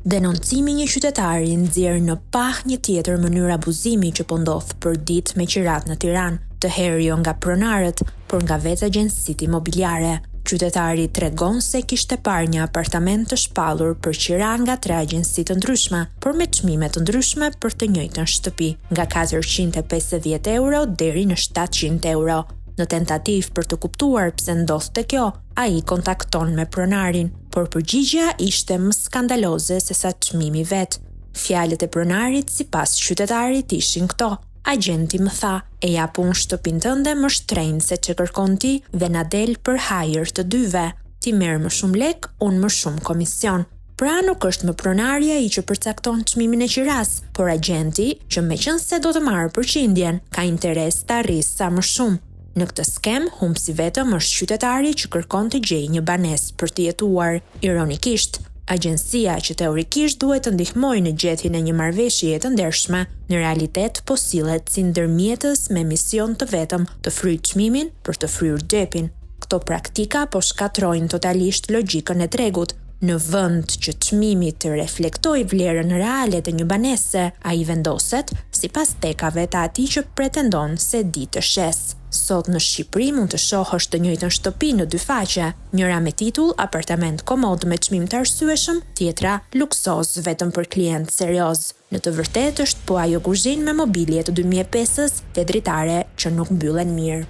Denoncimi një qytetari nxjerr në pah një tjetër mënyrë abuzimi që po ndodh përdit me qirat në Tiranë, të herë jo nga pronarët, por nga vetë agjencitë imobiliare. Qytetari tregon se kishte parë një apartament të shpallur për qira nga 3 agjenci të ndryshme, por me çmime të ndryshme për të njëjtën shtëpi, nga 450 euro deri në 700 euro. Në tentativë për të kuptuar pse ndodhte kjo, ai kontakton me pronarin, por përgjigjja ishte më skandaloze se sa çmimi vet. Fjalët e pronarit sipas qytetarit ishin këto: "Agjenti më tha, e jap unë shtëpinë tënde më shtrenjtë se që kërkon ti dhe na del për hajër të dyve. Ti merr më shumë lek, unë më shumë komision." Pra nuk është më pronari ai që përcakton çmimin e qiras, por agjenti që meqense do të marrë përqindjen, ka interes të arrisë sa më shumë. Në këtë skem, humbsi vetëm është qytetari që kërkon të gjejë një banesë për të jetuar. Ironikisht, agjencia që teorikisht duhet të ndihmojë në gjetjen e një marrëveshjeje të ndershme, në realitet po sillet si ndërmjetës me mision të vetëm të fryjë çmimin për të fryrë depin. Këto praktika po shkatrojnë totalisht logjikën e tregut. Në vend që çmimi të reflektojë vlerën reale të një banese, ai vendoset sipas tekave të atij që pretendon se di të shes. Sot në Shqipëri mund të shohësh të njëjtën shtëpi në 2 faqe, njëra me titull apartament komod me çmim të arsyeshëm, tjetra luksoz vetëm për klient serioz. Në të vërtetë është po ajo kuzhinë me mobilje të 2005-s dhe dritare që nuk mbyllen mirë.